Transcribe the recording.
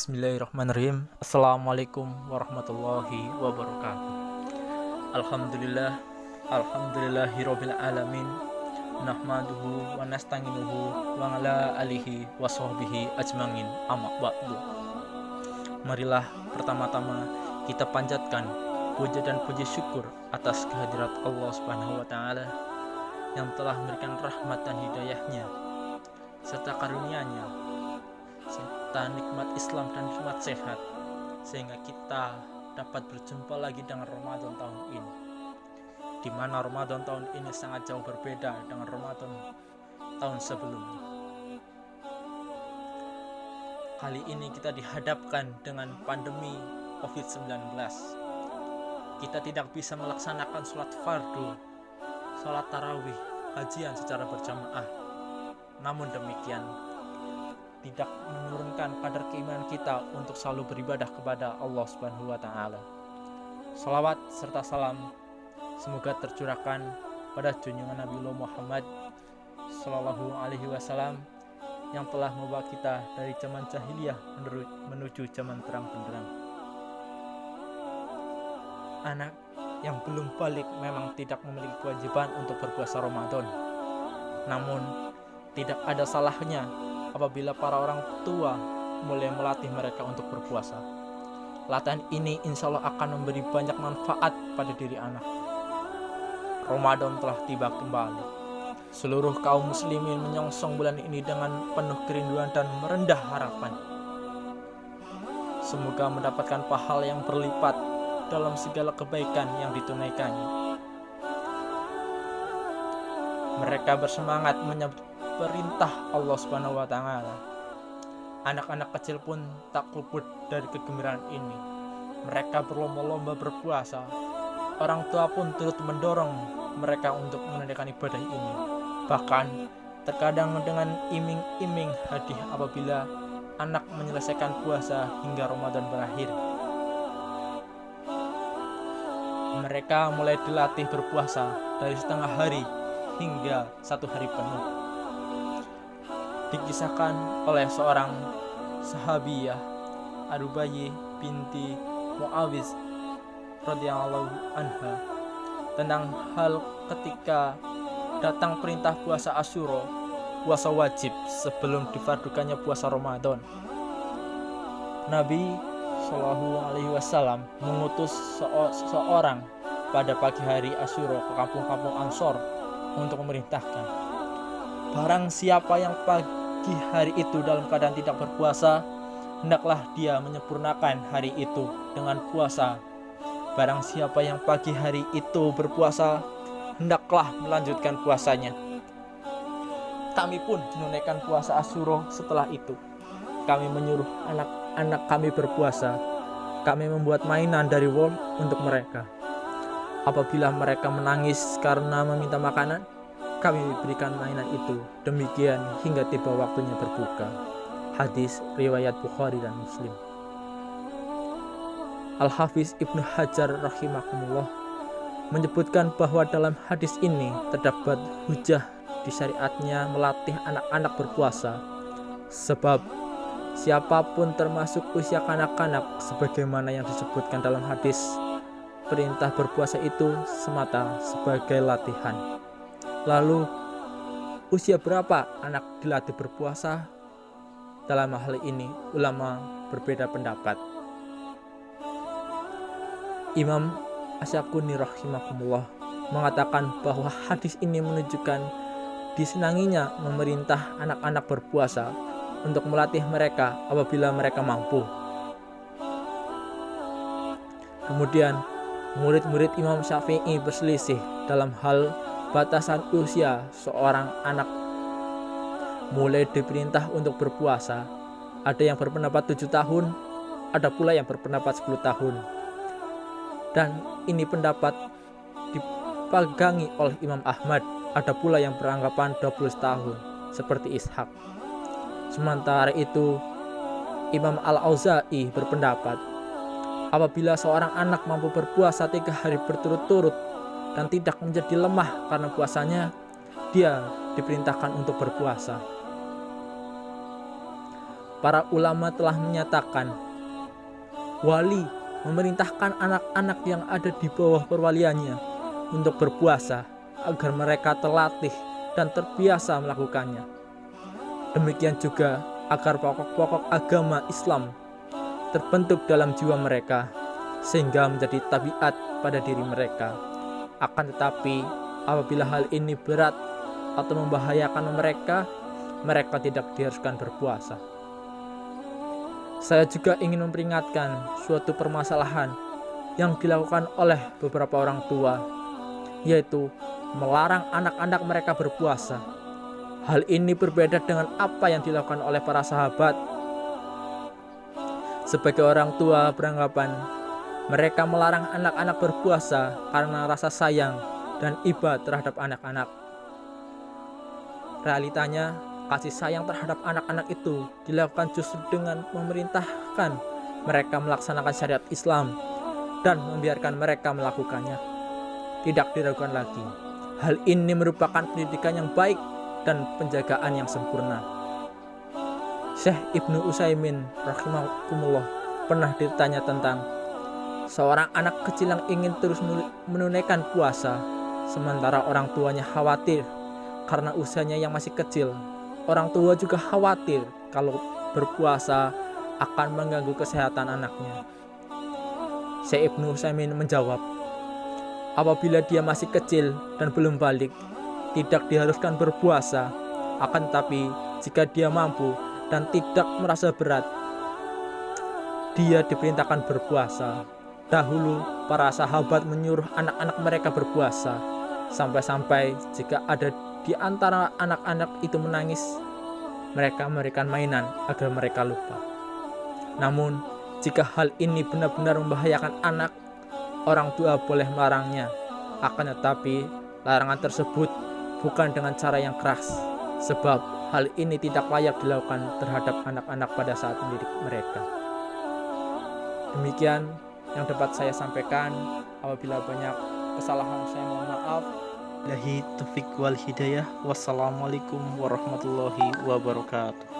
Bismillahirrahmanirrahim. Assalamualaikum warahmatullahi wabarakatuh. Alhamdulillah, alhamdulillahirabbil alamin. Nahmaduhu wa nasta'inuhu wa ala alihi wa sahbihi ajmain. Amma ba'du. Marilah pertama-tama kita panjatkan puja dan puji syukur atas kehadirat Allah Subhanahu wa taala yang telah memberikan rahmat dan hidayahnya serta karunia-Nya serta nikmat Islam dan nikmat sehat, sehingga kita dapat berjumpa lagi dengan Ramadan tahun ini, di mana Ramadan tahun ini sangat jauh berbeda dengan Ramadan tahun sebelumnya. Kali ini kita dihadapkan dengan pandemi COVID-19. Kita tidak bisa melaksanakan sholat fardu, sholat tarawih, kajian secara berjamaah. Namun demikian, tidak menurunkan kadar keimanan kita untuk selalu beribadah kepada Allah Subhanahu wa taala. Salawat serta salam semoga tercurahkan pada junjungan Nabi Muhammad sallallahu alaihi wasallam yang telah membawa kita dari zaman jahiliyah menuju zaman terang benderang. Anak yang belum balik memang tidak memiliki kewajiban untuk berpuasa Ramadan. Namun tidak ada salahnya apabila para orang tua mulai melatih mereka untuk berpuasa. Latihan ini insya Allah akan memberi banyak manfaat pada diri anak. Ramadan telah tiba kembali. Seluruh kaum muslimin menyongsong bulan ini dengan penuh kerinduan dan merendah harapan. Semoga mendapatkan pahala yang berlipat dalam segala kebaikan yang ditunaikannya. Mereka bersemangat menyambut perintah Allah Subhanahu wa taala. Anak-anak kecil pun tak luput dari kegembiraan ini. Mereka berlomba-lomba berpuasa. Orang tua pun turut mendorong mereka untuk menunaikan ibadah ini. Bahkan terkadang dengan iming-iming hadiah apabila anak menyelesaikan puasa hingga Ramadan berakhir. Mereka mulai dilatih berpuasa dari setengah hari hingga 1 hari penuh. Dikisahkan oleh seorang sahabiyah, Arubayy binti Muawiz radhiyallahu anha, tentang hal ketika datang perintah puasa Asyura, puasa wajib sebelum difardukannya puasa Ramadan. Nabi Shallallahu Alaihi Wasallam mengutus seseorang pada pagi hari Asyura ke kampung-kampung Ansor untuk memerintahkan, barang siapa yang pagi hari itu dalam keadaan tidak berpuasa, hendaklah dia menyempurnakan hari itu dengan puasa. Barang siapa yang pagi hari itu berpuasa, hendaklah melanjutkan puasanya. Kami pun menunaikan puasa Asyura setelah itu. Kami menyuruh anak-anak kami berpuasa. Kami membuat mainan dari wol untuk mereka. Apabila mereka menangis karena meminta makanan, kami berikan mainan itu. Demikian hingga tiba waktunya berbuka. Hadis riwayat Bukhari dan Muslim. Al-Hafiz Ibnu Hajar rahimahumullah menyebutkan bahwa dalam hadis ini terdapat hujah di syariatnya melatih anak-anak berpuasa. Sebab siapapun termasuk usia kanak-kanak sebagaimana yang disebutkan dalam hadis, perintah berpuasa itu semata sebagai latihan. Lalu, usia berapa anak dilatih berpuasa? Dalam hal ini, ulama berbeda pendapat. Imam Asyakuni rahimahumullah mengatakan bahwa hadis ini menunjukkan disenanginya memerintah anak-anak berpuasa untuk melatih mereka apabila mereka mampu. Kemudian, murid-murid Imam Syafi'i berselisih dalam hal batasan usia seorang anak mulai diperintah untuk berpuasa. Ada yang berpendapat 7 tahun, ada pula yang berpendapat 10 tahun. Dan ini pendapat dipegangi oleh Imam Ahmad. Ada pula yang beranggapan 20 tahun, seperti Ishaq. Sementara itu, Imam Al-Auza'i berpendapat, apabila seorang anak mampu berpuasa 3 hari berturut-turut dan tidak menjadi lemah karena puasanya, dia diperintahkan untuk berpuasa. para ulama telah menyatakan wali memerintahkan anak-anak yang ada di bawah perwaliannya untuk berpuasa agar mereka terlatih dan terbiasa melakukannya. Demikian juga agar pokok-pokok agama Islam terbentuk dalam jiwa mereka sehingga menjadi tabiat pada diri mereka. Akan tetapi apabila hal ini berat atau membahayakan mereka tidak diharuskan berpuasa. Saya juga ingin memperingatkan suatu permasalahan yang dilakukan oleh beberapa orang tua, yaitu melarang anak-anak mereka berpuasa. Hal ini berbeda dengan apa yang dilakukan oleh para sahabat. Sebagai orang tua beranggapan mereka melarang anak-anak berpuasa karena rasa sayang dan iba terhadap anak-anak. Realitanya, kasih sayang terhadap anak-anak itu dilakukan justru dengan memerintahkan mereka melaksanakan syariat Islam dan membiarkan mereka melakukannya. Tidak diragukan lagi, hal ini merupakan pendidikan yang baik dan penjagaan yang sempurna. Syekh Ibnu Utsaimin rahimahumullah pernah ditanya tentang seorang anak kecil yang ingin terus menunaikan puasa, sementara orang tuanya khawatir karena usianya yang masih kecil. Orang tua juga khawatir kalau berpuasa akan mengganggu kesehatan anaknya. Syekh Ibnu Utsaimin menjawab, apabila dia masih kecil dan belum balik, tidak diharuskan berpuasa. Akan tetapi jika dia mampu dan tidak merasa berat, dia diperintahkan berpuasa. Dahulu para sahabat menyuruh anak-anak mereka berpuasa, sampai-sampai jika ada di antara anak-anak itu menangis, mereka memberikan mainan agar mereka lupa. Namun, jika hal ini benar-benar membahayakan anak, orang tua boleh melarangnya. Akan tetapi, larangan tersebut bukan dengan cara yang keras, sebab hal ini tidak layak dilakukan terhadap anak-anak pada saat mendidik mereka. Demikian yang dapat saya sampaikan. Apabila banyak kesalahan, saya mohon maaf. Billahi taufik wal hidayah. Wassalamualaikum warahmatullahi wabarakatuh.